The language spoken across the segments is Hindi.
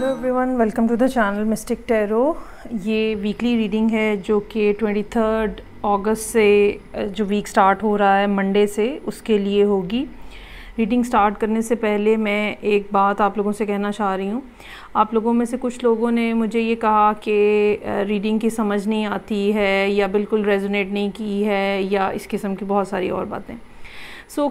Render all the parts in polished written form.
Hello everyone, welcome to the channel mystic tarot. ये वीकली रीडिंग है जो कि 23 अगस्त से जो वीक स्टार्ट हो रहा है मंडे से, उसके लिए होगी। रीडिंग स्टार्ट करने से पहले मैं एक बात आप लोगों से कहना चाह रही हूँ। आप लोगों में से कुछ लोगों ने मुझे ये कहा कि रीडिंग की समझ नहीं आती है या बिल्कुल रेजोनेट नहीं की है या इस किस्म की बहुत सारी और बातें।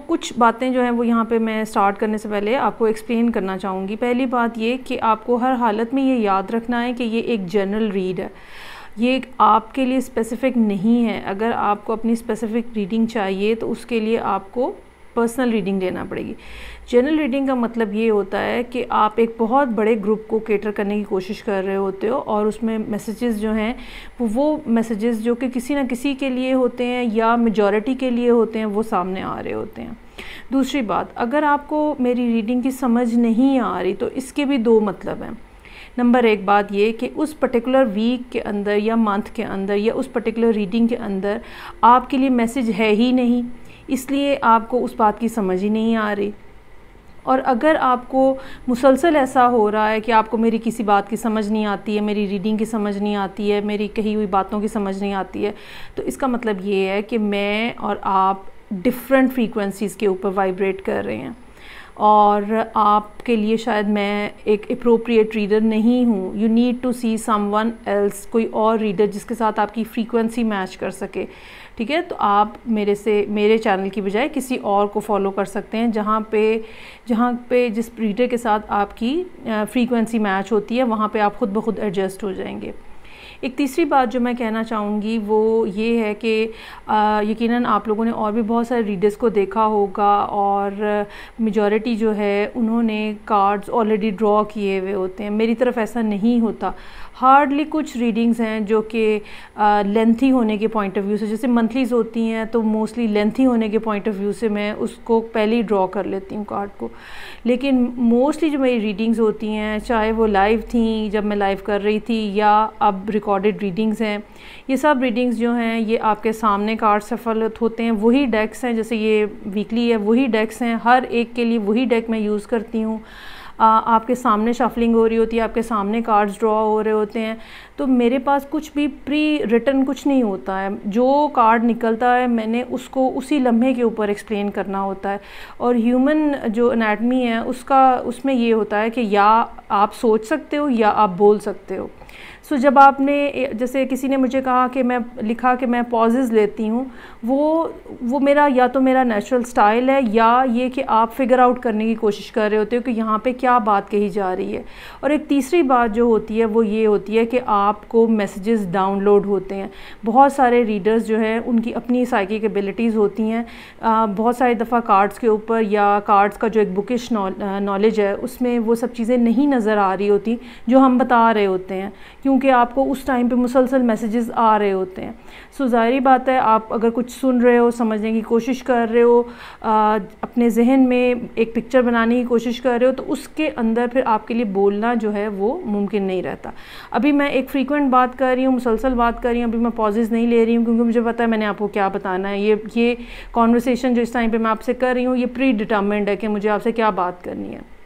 कुछ बातें जो हैं वो यहाँ पे मैं स्टार्ट करने से पहले आपको एक्सप्लेन करना चाहूँगी। पहली बात ये कि आपको हर हालत में ये याद रखना है कि ये एक जनरल रीड है, ये आपके लिए स्पेसिफ़िक नहीं है। अगर आपको अपनी स्पेसिफ़िक रीडिंग चाहिए तो उसके लिए आपको पर्सनल रीडिंग लेना पड़ेगी। जनरल रीडिंग का मतलब ये होता है कि आप एक बहुत बड़े ग्रुप को केटर करने की कोशिश कर रहे होते हो और उसमें मैसेजेस जो हैं वो मैसेजेस जो कि किसी ना किसी के लिए होते हैं या मेजॉरिटी के लिए होते हैं, वो सामने आ रहे होते हैं। दूसरी बात, अगर आपको मेरी रीडिंग की समझ नहीं आ रही तो इसके भी दो मतलब हैं। नंबर एक बात ये कि उस पर्टिकुलर वीक के अंदर या मंथ के अंदर या उस पर्टिकुलर रीडिंग के अंदर आपके लिए मैसेज है ही नहीं, इसलिए आपको उस बात की समझ ही नहीं आ रही। और अगर आपको मुसलसल ऐसा हो रहा है कि आपको मेरी किसी बात की समझ नहीं आती है, मेरी रीडिंग की समझ नहीं आती है, मेरी कही हुई बातों की समझ नहीं आती है, तो इसका मतलब ये है कि मैं और आप डिफरेंट फ्रीक्वेंसीज़ के ऊपर वाइब्रेट कर रहे हैं और आपके लिए शायद मैं एक अप्रोप्रिएट रीडर नहीं हूँ। You need to see someone else, कोई और रीडर जिसके साथ आपकी फ्रीक्वेंसी मैच कर सके। ठीक है, तो आप मेरे चैनल की बजाय किसी और को फॉलो कर सकते हैं जहाँ पे जिस रीडर के साथ आपकी फ्रीक्वेंसी मैच होती है वहाँ पे आप खुद ब खुद एडजस्ट हो जाएंगे। एक तीसरी बात जो मैं कहना चाहूँगी वो ये है कि यकीनन आप लोगों ने और भी बहुत सारे रीडर्स को देखा होगा और मेजॉरिटी जो है उन्होंने कार्ड्स ऑलरेडी ड्रॉ किए हुए होते हैं। मेरी तरफ ऐसा नहीं होता। हार्डली कुछ रीडिंग्स हैं जो कि लेंथी होने के पॉइंट ऑफ व्यू से, जैसे मंथलीज़ होती हैं तो मोस्टली लेंथी होने के पॉइंट ऑफ व्यू से मैं उसको पहले ही ड्रॉ कर लेती हूँ कार्ड को। लेकिन मोस्टली जो मेरी रीडिंग्स होती हैं, चाहे वो लाइव थी जब मैं लाइव कर रही थी या अब रिकॉर्डेड रीडिंग्स हैं, ये सब रीडिंग्स जो हैं ये आपके सामने कार्ड सफल होते हैं। वही डेक्स हैं, जैसे ये वीकली है वही डेक्स हैं, हर एक के लिए वही डेक मैं यूज़ करती हूँ। आपके सामने शफलिंग हो रही होती है, आपके सामने कार्ड्स ड्रॉ हो रहे होते हैं, तो मेरे पास कुछ भी प्री रिटन कुछ नहीं होता है। जो कार्ड निकलता है मैंने उसको उसी लम्हे के ऊपर एक्सप्लेन करना होता है। और ह्यूमन जो एनाटमी है उसमें ये होता है कि या आप सोच सकते हो या आप बोल सकते हो। जब आपने, जैसे किसी ने मुझे कहा कि मैं पॉजेज़ लेती हूँ, वो मेरा या तो मेरा नेचुरल स्टाइल है या ये कि आप फिगर आउट करने की कोशिश कर रहे होते हो कि यहाँ पे क्या बात कही जा रही है। और एक तीसरी बात जो होती है वो ये होती है कि आपको मैसेजेस डाउनलोड होते हैं। बहुत सारे रीडर्स जो हैं उनकी अपनी साइकिक एबिलिटीज़ होती हैं। बहुत सारी दफ़ा कार्ड्स के ऊपर या कार्ड्स का जो एक बुकिश नॉलेज है उसमें वो सब चीज़ें नहीं नज़र आ रही होती जो हम बता रहे होते हैं, क्योंकि आपको उस टाइम पे मुसलसल मैसेजेस आ रहे होते हैं। ज़ाहिर बात है, आप अगर कुछ सुन रहे हो, समझने की कोशिश कर रहे हो, अपने जहन में एक पिक्चर बनाने की कोशिश कर रहे हो, तो उसके अंदर फिर आपके लिए बोलना जो है वो मुमकिन नहीं रहता। अभी मैं एक फ्रीक्वेंट बात कर रही हूँ, मुसलसल बात कर रही हूँ, अभी मैं पॉजेज़ नहीं ले रही हूँ क्योंकि मुझे पता है मैंने आपको क्या बताना है। ये कॉन्वर्सेशन जो इस टाइम पर मैं आपसे कर रही हूँ ये प्री डिटर्मिन्ड है कि मुझे आपसे क्या बात करनी है।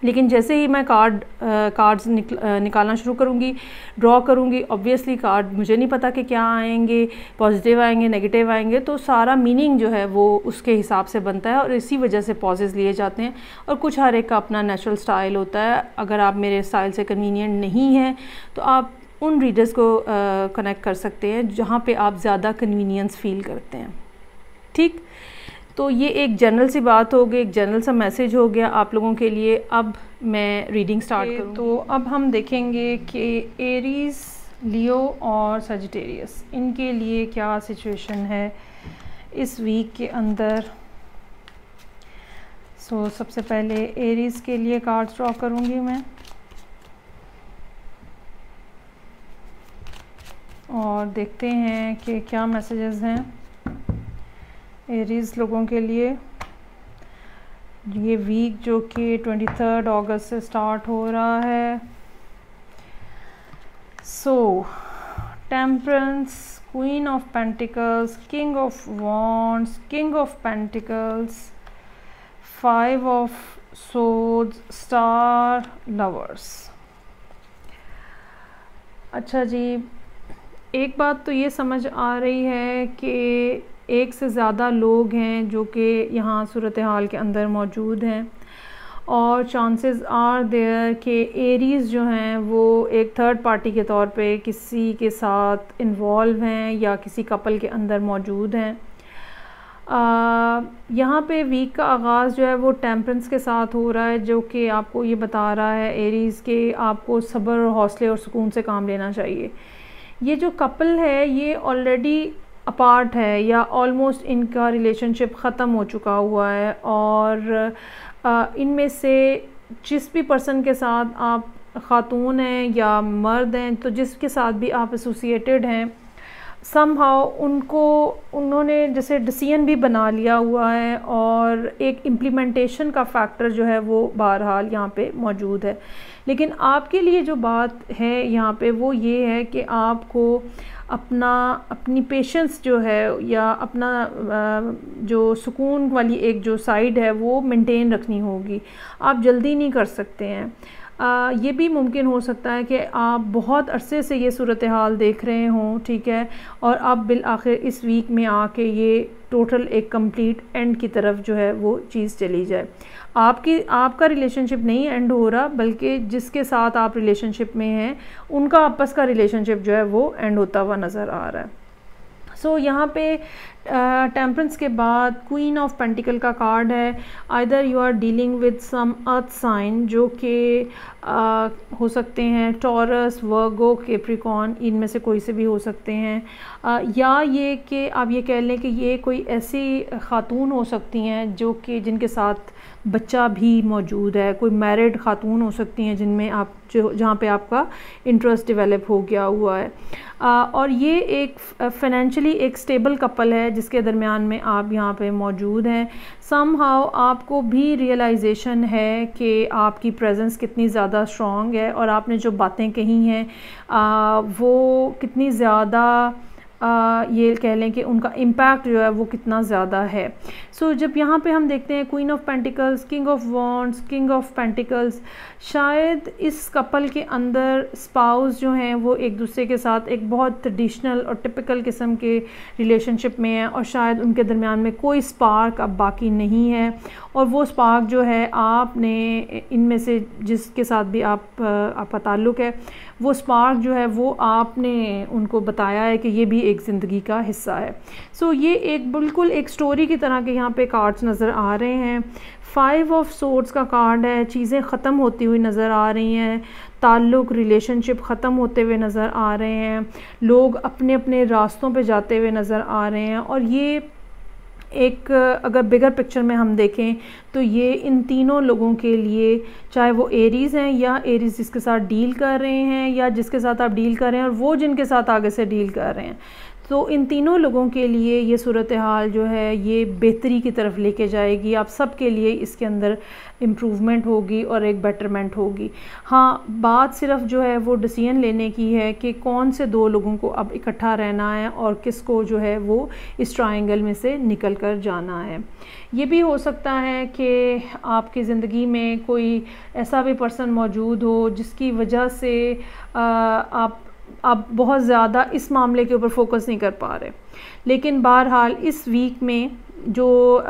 लेकिन जैसे ही मैं कार्ड्स निकालना शुरू करूँगी, ड्रॉ करूँगी, ऑब्वियसली कार्ड मुझे नहीं पता कि क्या आएंगे, पॉजिटिव आएंगे, नेगेटिव आएंगे, तो सारा मीनिंग जो है वो उसके हिसाब से बनता है और इसी वजह से पॉजेज़ लिए जाते हैं। और कुछ हर एक का अपना नेचुरल स्टाइल होता है। अगर आप मेरे स्टाइल से कन्वीनियंट नहीं हैं तो आप उन रीडर्स को कनेक्ट कर सकते हैं जहाँ पर आप ज़्यादा कन्वीनियंस फ़ील करते हैं। ठीक, तो ये एक जनरल सी बात हो गई, एक जनरल सा मैसेज हो गया आप लोगों के लिए। अब मैं रीडिंग स्टार्ट करूँ तो अब हम देखेंगे कि एरीज़, लियो और सजिटेरियस, इनके लिए क्या सिचुएशन है इस वीक के अंदर। सबसे पहले एरीज़ के लिए कार्ड्स ड्रॉ करूँगी मैं और देखते हैं कि क्या मैसेजेस हैं एरीज़ लोगों के लिए। ये वीक जो कि 23 अगस्त से स्टार्ट हो रहा है। Temperance, queen of pentacles, king of wands, king of pentacles, 5 of swords, star, lovers. अच्छा जी, एक बात तो ये समझ आ रही है कि एक से ज़्यादा लोग हैं जो कि यहाँ सूरत हाल के अंदर मौजूद हैं, और चांसेस आर देयर कि एरीज़ जो हैं वो एक थर्ड पार्टी के तौर पे किसी के साथ इन्वॉल्व हैं या किसी कपल के अंदर मौजूद हैं। यहाँ पे वीक का आगाज़ जो है वो टेम्परेंस के साथ हो रहा है, जो कि आपको ये बता रहा है एरीज़ के आपको सब्र और हौसले और सुकून से काम लेना चाहिए। ये जो कपल है ये ऑलरेडी अपार्ट है या ऑलमोस्ट इनका रिलेशनशिप ख़त्म हो चुका हुआ है, और इनमें से जिस भी पर्सन के साथ आप ख़ातून हैं या मर्द हैं, तो जिसके साथ भी आप एसोसिएटेड हैं, समहाउ उन्होंने जैसे डिसीजन भी बना लिया हुआ है, और एक इम्प्लीमेंटेशन का फैक्टर जो है वो बहरहाल यहाँ पे मौजूद है। लेकिन आपके लिए जो बात है यहाँ पे वो ये है कि आपको अपनी पेशेंस जो है या अपना जो सुकून वाली एक जो साइड है वो मेंटेन रखनी होगी। आप जल्दी नहीं कर सकते हैं। ये भी मुमकिन हो सकता है कि आप बहुत अरसे से ये सूरत हाल देख रहे हों, ठीक है, और अब बिल आखिर इस वीक में आके ये टोटल एक कंप्लीट एंड की तरफ जो है वो चीज़ चली जाए। आपका रिलेशनशिप नहीं एंड हो रहा, बल्कि जिसके साथ आप रिलेशनशिप में हैं उनका आपस का रिलेशनशिप जो है वो एंड होता हुआ नज़र आ रहा है। सो यहाँ पे टेम्परेंस के बाद क्वीन ऑफ पेंटिकल का कार्ड है। Either you are dealing with some earth sign जो कि हो सकते हैं टॉरस, वर्गो, कैप्रिकॉर्न, इनमें से कोई से भी हो सकते हैं, या ये कि आप ये कह लें कि ये कोई ऐसी ख़ातून हो सकती हैं जो कि जिनके साथ बच्चा भी मौजूद है। कोई मैरिड ख़ातून हो सकती हैं जिनमें आप जहाँ पे आपका इंटरेस्ट डेवलप हो गया हुआ है, और ये एक फाइनेंशियली एक स्टेबल कपल है जिसके दरमियान में आप यहाँ पे मौजूद हैं। समहाउ आपको भी रियलाइजेशन है कि आपकी प्रेजेंस कितनी ज़्यादा स्ट्रॉन्ग है, और आपने जो बातें कही हैं वो कितनी ज़्यादा ये कह लें कि उनका इम्पैक्ट जो है वो कितना ज़्यादा है। सो जब यहाँ पे हम देखते हैं queen of pentacles, king of wands, king of pentacles, शायद इस कपल के अंदर स्पाउस जो हैं वो एक दूसरे के साथ एक बहुत ट्रेडिशनल और टिपिकल किस्म के रिलेशनशिप में है, और शायद उनके दरमियान में कोई स्पार्क अब बाकी नहीं है, और वो स्पार्क जो है आपने इनमें से जिसके साथ भी आपका ताल्लुक़ है वो स्पार्क जो है वो आपने उनको बताया है कि ये भी एक ज़िंदगी का हिस्सा है। सो ये एक बिल्कुल एक स्टोरी की तरह के यहाँ पे कार्ड्स नज़र आ रहे हैं। 5 ऑफ सोर्ड्स का कार्ड है। चीज़ें ख़त्म होती हुई नज़र आ रही हैं, ताल्लुक़ रिलेशनशिप ख़त्म होते हुए नज़र आ रहे हैं, लोग अपने अपने रास्तों पे जाते हुए नज़र आ रहे हैं, और ये एक अगर बिगर पिक्चर में हम देखें तो ये इन तीनों लोगों के लिए, चाहे वो एरीज़ हैं या एरीज़ जिसके साथ डील कर रहे हैं या जिसके साथ आप डील कर रहे हैं और वो जिनके साथ आगे से डील कर रहे हैं, तो इन तीनों लोगों के लिए ये सूरत हाल जो है ये बेहतरी की तरफ लेके जाएगी। आप सब के लिए इसके अंदर इम्प्रूवमेंट होगी और एक बेटरमेंट होगी। हाँ, बात सिर्फ जो है वो डिसीजन लेने की है कि कौन से 2 लोगों को अब इकट्ठा रहना है और किसको जो है वो इस ट्रायंगल में से निकल कर जाना है। ये भी हो सकता है कि आपकी ज़िंदगी में कोई ऐसा भी पर्सन मौजूद हो जिसकी वजह से आप बहुत ज़्यादा इस मामले के ऊपर फोकस नहीं कर पा रहे, लेकिन बहरहाल इस वीक में जो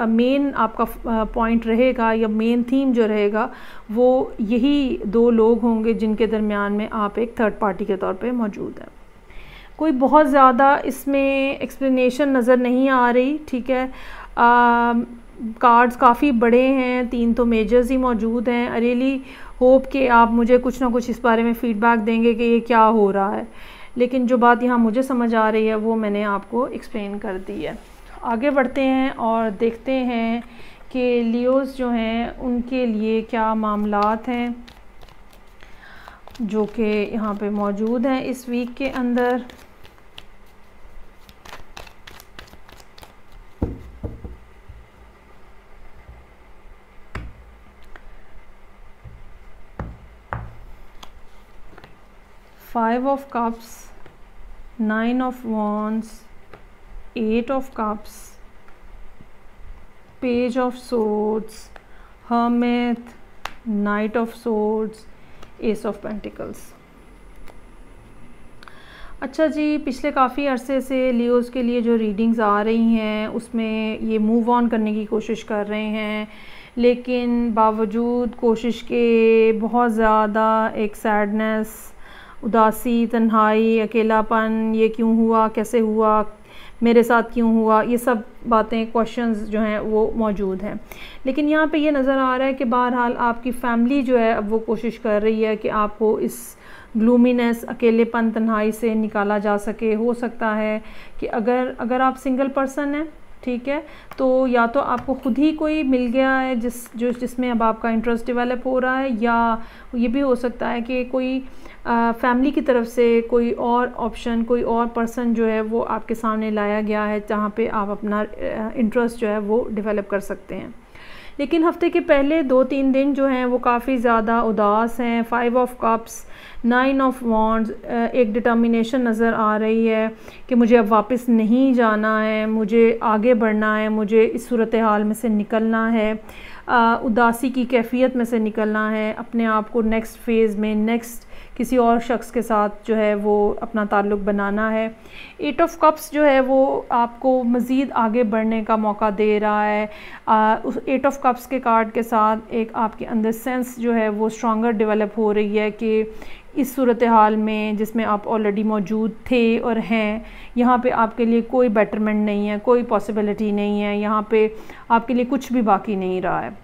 मेन आपका पॉइंट रहेगा या मेन थीम जो रहेगा वो यही 2 लोग होंगे जिनके दरमियान में आप एक थर्ड पार्टी के तौर पे मौजूद हैं। कोई बहुत ज़्यादा इसमें एक्सप्लेनेशन नज़र नहीं आ रही, ठीक है। कार्ड्स काफ़ी बड़े हैं, 3 तो मेजर्स ही मौजूद हैं। आई रियली होप कि आप मुझे कुछ ना कुछ इस बारे में फ़ीडबैक देंगे कि ये क्या हो रहा है, लेकिन जो बात यहाँ मुझे समझ आ रही है वो मैंने आपको एक्सप्लेन कर दी है। आगे बढ़ते हैं और देखते हैं कि लियोज़ जो हैं उनके लिए क्या मामलात हैं जो कि यहाँ पे मौजूद हैं इस वीक के अंदर। Five of Cups, 9 of Wands, 8 of Cups, Page of Swords, Hermit, Knight of Swords, Ace of Pentacles। अच्छा जी, पिछले काफ़ी अरसे से लियोज़ के लिए जो रीडिंग्स आ रही हैं उसमें ये मूव ऑन करने की कोशिश कर रहे हैं, लेकिन बावजूद कोशिश के बहुत ज़्यादा एक सैडनेस, उदासी, तन्हाई, अकेलापन, ये क्यों हुआ, कैसे हुआ, मेरे साथ क्यों हुआ, ये सब बातें, क्वेश्चंस जो हैं वो मौजूद हैं। लेकिन यहाँ पे ये नज़र आ रहा है कि बहरहाल आपकी फ़ैमिली जो है अब वो कोशिश कर रही है कि आपको इस ग्लूमीनेस, अकेलेपन, तन्हाई से निकाला जा सके। हो सकता है कि अगर आप सिंगल पर्सन हैं, ठीक है, तो या तो आपको ख़ुद ही कोई मिल गया है जिसमें अब आपका इंटरेस्ट डेवलप हो रहा है, या ये भी हो सकता है कि कोई फैमिली की तरफ से कोई और ऑप्शन, कोई और पर्सन जो है वो आपके सामने लाया गया है जहाँ पे आप अपना इंटरेस्ट जो है वो डेवलप कर सकते हैं। लेकिन हफ्ते के पहले 2-3 दिन जो हैं वो काफ़ी ज़्यादा उदास हैं। 5 ऑफ कप्स, 9 ऑफ वॉन्ड्स, एक डिटर्मिनेशन नज़र आ रही है कि मुझे अब वापस नहीं जाना है, मुझे आगे बढ़ना है, मुझे इस सूरत हाल में से निकलना है, उदासी की कैफियत में से निकलना है, अपने आप को नेक्स्ट फेज़ में, नेक्स्ट किसी और शख्स के साथ जो है वो अपना ताल्लुक़ बनाना है। 8 ऑफ कप्स जो है वो आपको मज़ीद आगे बढ़ने का मौका दे रहा है। उस 8 ऑफ कप्स के कार्ड के साथ एक आपके अंदर सेंस जो है वो स्ट्रॉन्गर डेवलप हो रही है कि इस सूरत हाल में जिसमें आप ऑलरेडी मौजूद थे और हैं, यहाँ पे आपके लिए कोई बेटरमेंट नहीं है, कोई पॉसिबिलिटी नहीं है, यहाँ पे आपके लिए कुछ भी बाकी नहीं रहा है।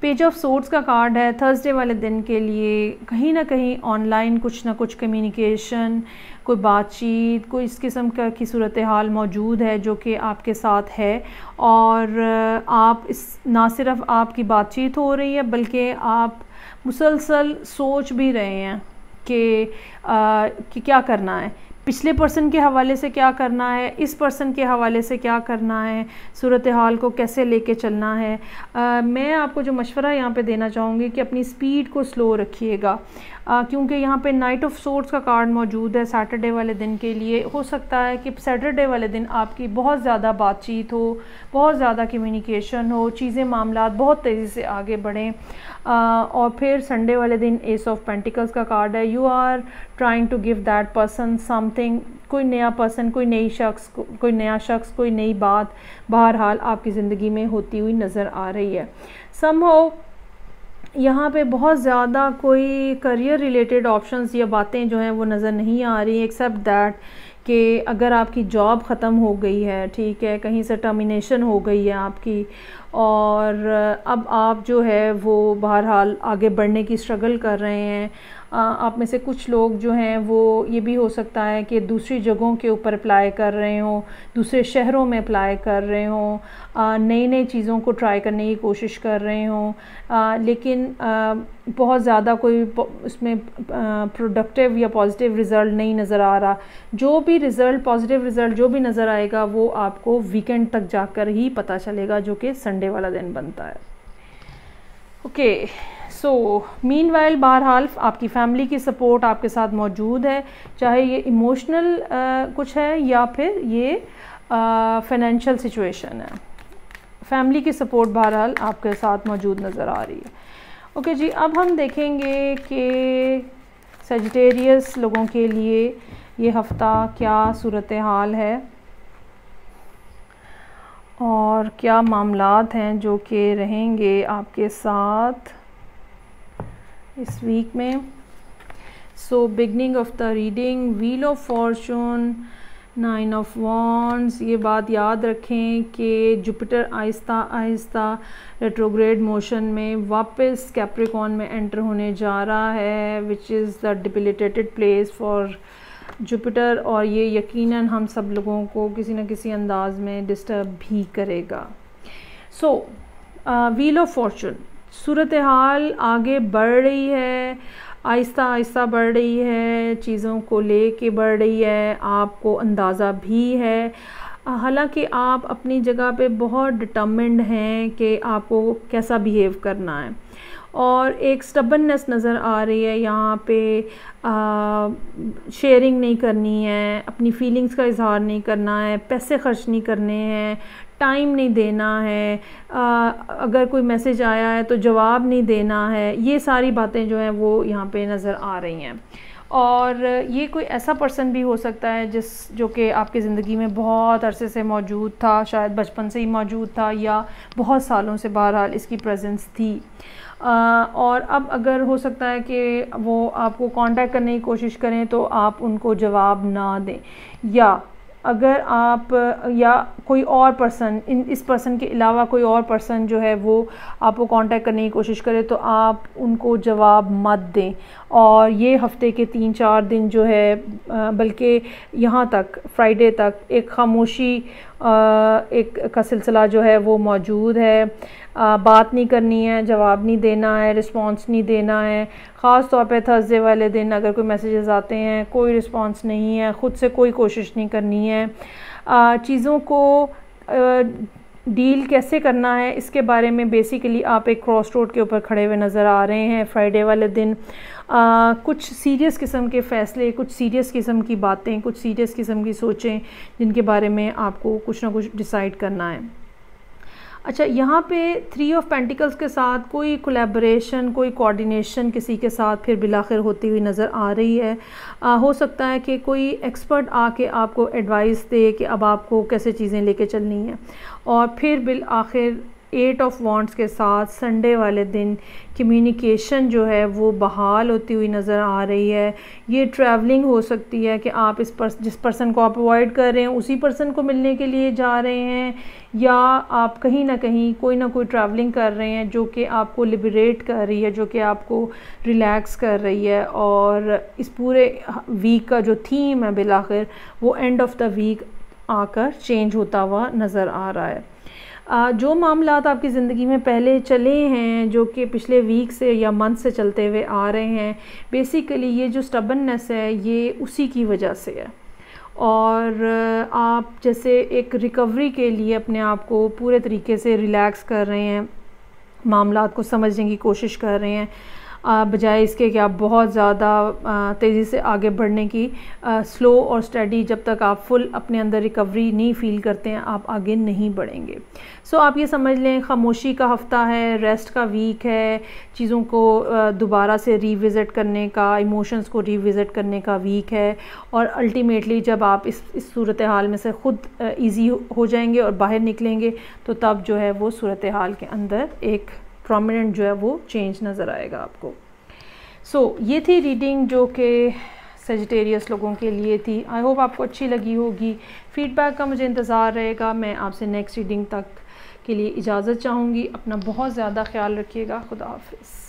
पेज ऑफ सोर्ड्स का कार्ड है। थर्सडे वाले दिन के लिए कहीं ना कहीं ऑनलाइन कुछ ना कुछ कम्युनिकेशन, कोई बातचीत, कोई इस किस्म की सूरत हाल मौजूद है जो कि आपके साथ है, और आप ना सिर्फ आपकी बातचीत हो रही है बल्कि आप मुसलसल सोच भी रहे हैं कि क्या करना है, पिछले पर्सन के हवाले से क्या करना है, इस पर्सन के हवाले से क्या करना है, सूरत हाल को कैसे लेके चलना है। मैं आपको जो मशवरा यहाँ पे देना चाहूँगी कि अपनी स्पीड को स्लो रखिएगा, क्योंकि यहाँ पे नाइट ऑफ सोर्ड्स का कार्ड मौजूद है सैटरडे वाले दिन के लिए। हो सकता है कि सैटरडे वाले दिन आपकी बहुत ज़्यादा बातचीत हो, बहुत ज़्यादा कम्युनिकेशन हो, चीज़ें मामलात बहुत तेज़ी से आगे बढ़ें, और फिर संडे वाले दिन एस ऑफ पेंटिकल्स का कार्ड है। You are trying to give that person something, कोई नया पर्सन, कोई नया शख्स, कोई नई बात बहरहाल आपकी ज़िंदगी में होती हुई नज़र आ रही है। समहाउ यहाँ पे बहुत ज़्यादा कोई करियर रिलेटेड ऑप्शंस या बातें जो हैं वो नज़र नहीं आ रही, एक्सेप्ट दैट कि अगर आपकी जॉब ख़त्म हो गई है, ठीक है, कहीं से टर्मिनेशन हो गई है आपकी, और अब आप जो है वो बहरहाल आगे बढ़ने की स्ट्रगल कर रहे हैं। आप में से कुछ लोग जो हैं वो ये भी हो सकता है कि दूसरी जगहों के ऊपर अप्लाई कर रहे हों, दूसरे शहरों में अप्लाई कर रहे हों, नई नई चीज़ों को ट्राई करने की कोशिश कर रहे हों, लेकिन बहुत ज़्यादा कोई उसमें प्रोडक्टिव या पॉजिटिव रिज़ल्ट नहीं नज़र आ रहा। जो भी रिज़ल्ट, पॉजिटिव रिज़ल्ट जो भी नज़र आएगा वो आपको वीकेंड तक जाकर ही पता चलेगा, जो कि संडे वाला दिन बनता है। ओके, सो मीनवाइल बहरहाल आपकी फैमिली की सपोर्ट आपके साथ मौजूद है, चाहे ये इमोशनल कुछ है या फिर ये फाइनेंशियल सिचुएशन है। फैमिली की सपोर्ट बहरहाल आपके साथ मौजूद नज़र आ रही है। ओके जी, अब हम देखेंगे कि सजिटेरियस लोगों के लिए ये हफ़्ता क्या सूरत हाल है और क्या मामलात हैं जो कि रहेंगे आपके साथ इस वीक में। So beginning of the reading, wheel of fortune, 9 of wands. ये बात याद रखें कि Jupiter Aahista Aahista retrograde motion में वापस कैप्रिकॉन में एंटर होने जा रहा है, which is the debilitated place for Jupiter, और ये यकीनन हम सब लोगों को किसी न किसी अंदाज में डिस्टर्ब भी करेगा। सो व्हील ऑफ फॉर्चून, सूरत हाल आगे बढ़ रही है, आहिस्ता आहिस्ता बढ़ रही है, चीज़ों को लेके बढ़ रही है, आपको अंदाज़ा भी है। हालांकि आप अपनी जगह पे बहुत डिटर्मिन्ड हैं कि आपको कैसा बिहेव करना है, और एक स्टबननेस नज़र आ रही है यहाँ पे। शेयरिंग नहीं करनी है, अपनी फीलिंग्स का इजहार नहीं करना है, पैसे खर्च नहीं करने हैं, टाइम नहीं देना है, अगर कोई मैसेज आया है तो जवाब नहीं देना है, ये सारी बातें जो हैं वो यहाँ पे नज़र आ रही हैं। और ये कोई ऐसा पर्सन भी हो सकता है जो कि आपकी ज़िंदगी में बहुत अरसे से मौजूद था, शायद बचपन से ही मौजूद था या बहुत सालों से बहरहाल इसकी प्रेजेंस थी। और अब अगर हो सकता है कि वो आपको कांटेक्ट करने की कोशिश करें तो आप उनको जवाब ना दें, या अगर आप या कोई और पर्सन इस पर्सन के अलावा कोई और पर्सन जो है वो आपको कांटेक्ट करने की कोशिश करे तो आप उनको जवाब मत दें। और ये हफ्ते के 3-4 दिन जो है, बल्कि यहाँ तक फ्राइडे तक एक खामोशी का सिलसिला जो है वो मौजूद है। बात नहीं करनी है, जवाब नहीं देना है, रिस्पांस नहीं देना है। ख़ास तौर पे थर्सडे वाले दिन अगर कोई मैसेजेस आते हैं, कोई रिस्पांस नहीं है, ख़ुद से कोई कोशिश नहीं करनी है। चीज़ों को डील कैसे करना है इसके बारे में बेसिकली आप एक क्रॉस रोड के ऊपर खड़े हुए नज़र आ रहे हैं फ्राइडे वाले दिन। कुछ सीरियस किस्म के फ़ैसले, कुछ सीरियस किस्म की बातें, कुछ सीरियस किस्म की सोचें जिनके बारे में आपको कुछ ना कुछ डिसाइड करना है। अच्छा, यहाँ पे 3 ऑफ पेंटिकल्स के साथ कोई कोलैबोरेशन, कोई कोऑर्डिनेशन किसी के साथ फिर बिलाखिर होती हुई नज़र आ रही है। हो सकता है कि कोई एक्सपर्ट आके आपको एडवाइस दे कि अब आपको कैसे चीज़ें लेके चलनी हैं। और फिर बिल आखिर 8 ऑफ वॉन्ड्स के साथ संडे वाले दिन कम्युनिकेशन जो है वो बहाल होती हुई नज़र आ रही है। ये ट्रैवलिंग हो सकती है कि आप जिस पर्सन को आप अवॉइड कर रहे हैं उसी पर्सन को मिलने के लिए जा रहे हैं, या आप कहीं ना कहीं कोई ना कोई ट्रैवलिंग कर रहे हैं जो कि आपको लिबरेट कर रही है, जो कि आपको रिलैक्स कर रही है। और इस पूरे वीक का जो थीम है बिलाखिर वो एंड ऑफ द वीक आकर चेंज होता हुआ नज़र आ रहा है। जो मामलात आपकी ज़िंदगी में पहले चले हैं, जो कि पिछले वीक से या मंथ से चलते हुए आ रहे हैं, बेसिकली ये जो स्टबननेस है ये उसी की वजह से है। और आप जैसे एक रिकवरी के लिए अपने आप को पूरे तरीके से रिलैक्स कर रहे हैं, मामलात को समझने की कोशिश कर रहे हैं, बजाय इसके कि आप बहुत ज़्यादा तेज़ी से आगे बढ़ने की, स्लो और स्टडी जब तक आप फुल अपने अंदर रिकवरी नहीं फ़ील करते हैं आप आगे नहीं बढ़ेंगे। सो आप ये समझ लें खामोशी का हफ़्ता है, रेस्ट का वीक है, चीज़ों को दोबारा से रिविज़िट करने का, इमोशंस को रिविज़िट करने का वीक है। और अल्टीमेटली जब आप इस सूरत हाल में से ख़ुद ईज़ी हो जाएंगे और बाहर निकलेंगे तो तब जो है वो सूरत हाल के अंदर एक प्रोमिनेंट जो है वो चेंज नज़र आएगा आपको। सो ये थी रीडिंग जो कि सेजिटेरियस लोगों के लिए थी। आई होप आपको अच्छी लगी होगी। फीडबैक का मुझे इंतज़ार रहेगा। मैं आपसे नेक्स्ट रीडिंग तक के लिए इजाज़त चाहूँगी। अपना बहुत ज़्यादा ख्याल रखिएगा। खुदा हाफ़िज़।